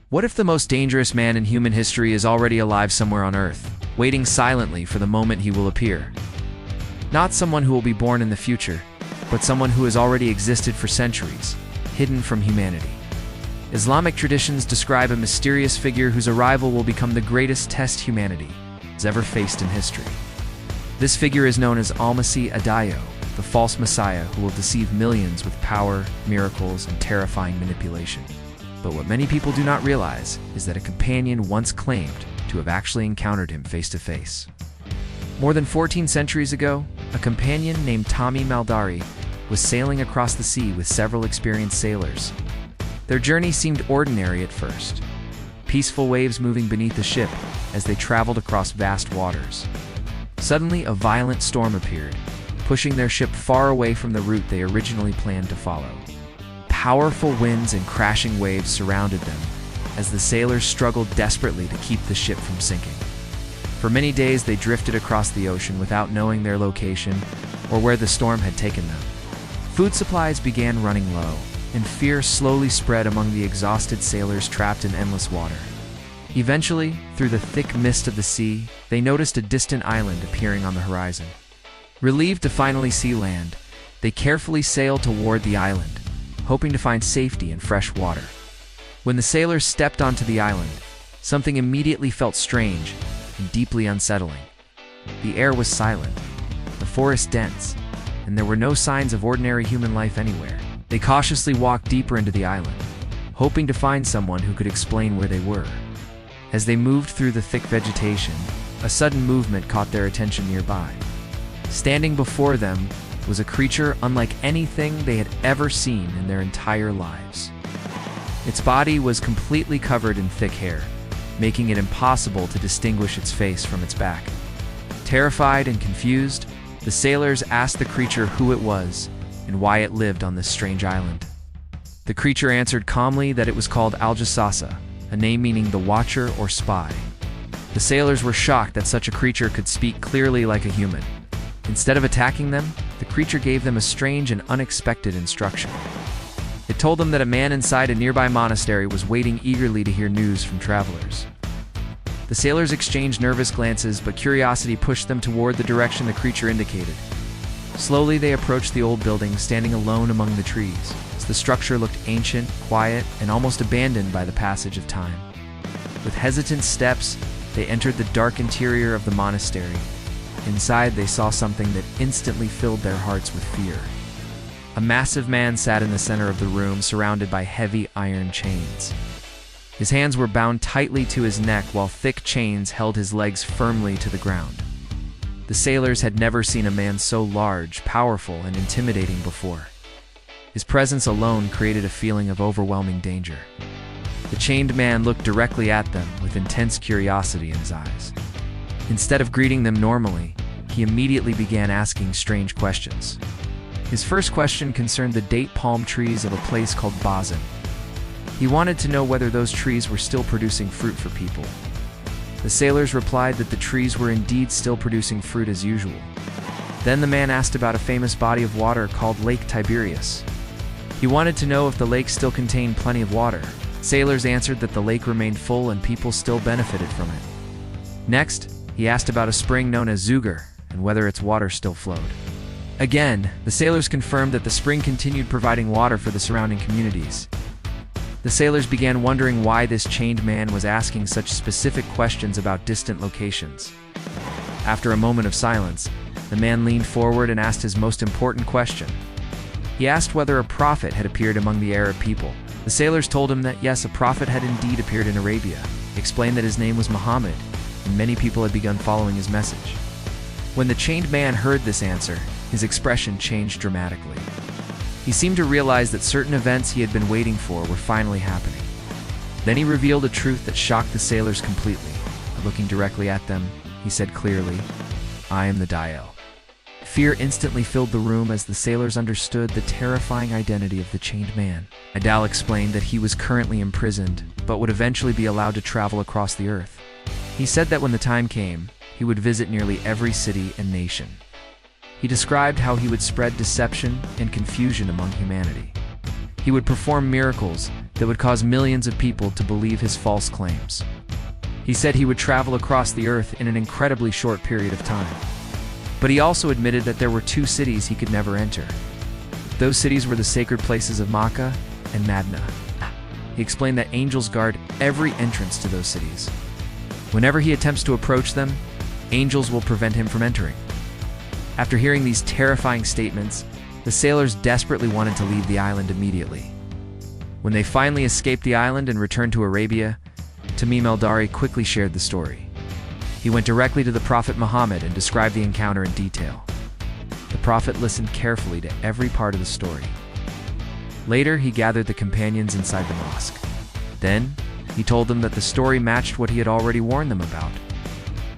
What if the most dangerous man in human history is already alive somewhere on Earth, waiting silently for the moment he will appear? Not someone who will be born in the future, but someone who has already existed for centuries, hidden from humanity. Islamic traditions describe a mysterious figure whose arrival will become the greatest test humanity has ever faced in history. This figure is known as Al-Masih Ad-Dajjal, the false messiah who will deceive millions with power, miracles, and terrifying manipulation. But what many people do not realize is that a companion once claimed to have actually encountered him face to face. More than 14 centuries ago, a companion named Tamim al-Dari was sailing across the sea with several experienced sailors. Their journey seemed ordinary at first, peaceful waves moving beneath the ship as they traveled across vast waters. Suddenly, a violent storm appeared, pushing their ship far away from the route they originally planned to follow. Powerful winds and crashing waves surrounded them as the sailors struggled desperately to keep the ship from sinking. For many days, they drifted across the ocean without knowing their location or where the storm had taken them. Food supplies began running low, and fear slowly spread among the exhausted sailors trapped in endless water. Eventually, through the thick mist of the sea, they noticed a distant island appearing on the horizon. Relieved to finally see land, they carefully sailed toward the island, hoping to find safety and fresh water. When the sailors stepped onto the island, something immediately felt strange and deeply unsettling. The air was silent, the forest dense, and there were no signs of ordinary human life anywhere. They cautiously walked deeper into the island, hoping to find someone who could explain where they were. As they moved through the thick vegetation, a sudden movement caught their attention nearby. Standing before them was a creature unlike anything they had ever seen in their entire lives. Its body was completely covered in thick hair, making it impossible to distinguish its face from its back. Terrified and confused, the sailors asked the creature who it was and why it lived on this strange island. The creature answered calmly that it was called Al-Jassasah, a name meaning the watcher or spy. The sailors were shocked that such a creature could speak clearly like a human. Instead of attacking them, the creature gave them a strange and unexpected instruction. It told them that a man inside a nearby monastery was waiting eagerly to hear news from travelers. The sailors exchanged nervous glances, but curiosity pushed them toward the direction the creature indicated. Slowly, they approached the old building, standing alone among the trees, as the structure looked ancient, quiet, and almost abandoned by the passage of time. With hesitant steps, they entered the dark interior of the monastery. Inside, they saw something that instantly filled their hearts with fear. A massive man sat in the center of the room, surrounded by heavy iron chains. His hands were bound tightly to his neck, while thick chains held his legs firmly to the ground. The sailors had never seen a man so large, powerful, and intimidating before. His presence alone created a feeling of overwhelming danger. The chained man looked directly at them with intense curiosity in his eyes. Instead of greeting them normally, he immediately began asking strange questions. His first question concerned the date palm trees of a place called Bazin. He wanted to know whether those trees were still producing fruit for people. The sailors replied that the trees were indeed still producing fruit as usual. Then the man asked about a famous body of water called Lake Tiberias. He wanted to know if the lake still contained plenty of water. Sailors answered that the lake remained full and people still benefited from it. Next, he asked about a spring known as Zuger and whether its water still flowed. Again, the sailors confirmed that the spring continued providing water for the surrounding communities. The sailors began wondering why this chained man was asking such specific questions about distant locations. After a moment of silence, the man leaned forward and asked his most important question. He asked whether a prophet had appeared among the Arab people. The sailors told him that yes, a prophet had indeed appeared in Arabia, explained that his name was Muhammad, and many people had begun following his message. When the chained man heard this answer, his expression changed dramatically. He seemed to realize that certain events he had been waiting for were finally happening. Then he revealed a truth that shocked the sailors completely. Looking directly at them, he said clearly, "I am the Dajjal." Fear instantly filled the room as the sailors understood the terrifying identity of the chained man. Dajjal explained that he was currently imprisoned, but would eventually be allowed to travel across the earth. He said that when the time came, he would visit nearly every city and nation. He described how he would spread deception and confusion among humanity. He would perform miracles, that would cause millions of people to believe his false claims. He said he would travel across the earth in an incredibly short period of time. But he also admitted that there were two cities he could never enter. Those cities were the sacred places of Makkah and Medina. He explained that angels guard every entrance to those cities. Whenever he attempts to approach them, angels will prevent him from entering. After hearing these terrifying statements, the sailors desperately wanted to leave the island immediately. When they finally escaped the island and returned to Arabia, Tamim al-Dari quickly shared the story. He went directly to the Prophet Muhammad and described the encounter in detail. The Prophet listened carefully to every part of the story. Later, he gathered the companions inside the mosque. Then, he told them that the story matched what he had already warned them about.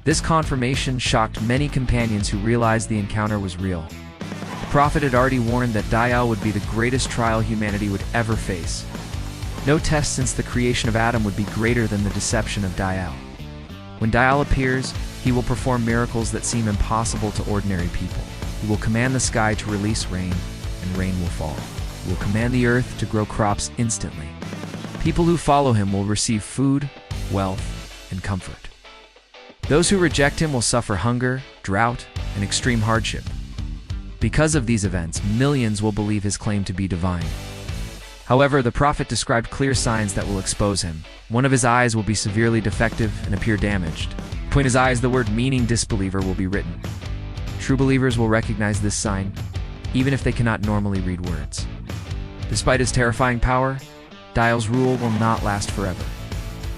This confirmation shocked many companions who realized the encounter was real. The Prophet had already warned that Dajjal would be the greatest trial humanity would ever face. No test since the creation of Adam would be greater than the deception of Dajjal. When Dajjal appears, he will perform miracles that seem impossible to ordinary people. He will command the sky to release rain, and rain will fall. He will command the earth to grow crops instantly. People who follow him will receive food, wealth, and comfort. Those who reject him will suffer hunger, drought, and extreme hardship. Because of these events, millions will believe his claim to be divine. However, the Prophet described clear signs that will expose him. One of his eyes will be severely defective and appear damaged. Between his eyes, the word meaning disbeliever will be written. True believers will recognize this sign, even if they cannot normally read words. Despite his terrifying power, Dajjal's rule will not last forever.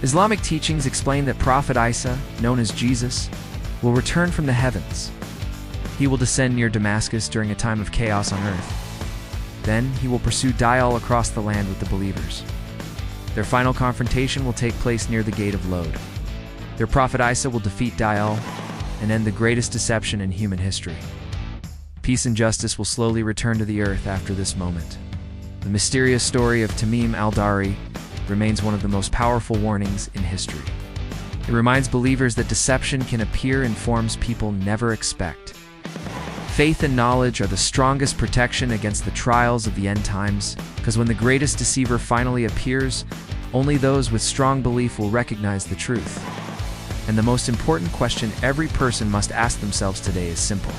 Islamic teachings explain that Prophet Isa, known as Jesus, will return from the heavens. He will descend near Damascus during a time of chaos on earth. Then, he will pursue Dajjal across the land with the believers. Their final confrontation will take place near the Gate of Lod. Their Prophet Isa will defeat Dajjal and end the greatest deception in human history. Peace and justice will slowly return to the earth after this moment. The mysterious story of Tamim al-Dari remains one of the most powerful warnings in history. It reminds believers that deception can appear in forms people never expect. Faith and knowledge are the strongest protection against the trials of the end times, because when the greatest deceiver finally appears, only those with strong belief will recognize the truth. And the most important question every person must ask themselves today is simple.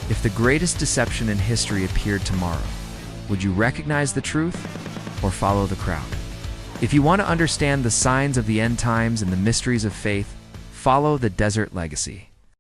If the greatest deception in history appeared tomorrow, would you recognize the truth or follow the crowd? If you want to understand the signs of the end times and the mysteries of faith, follow the Desert Legacy.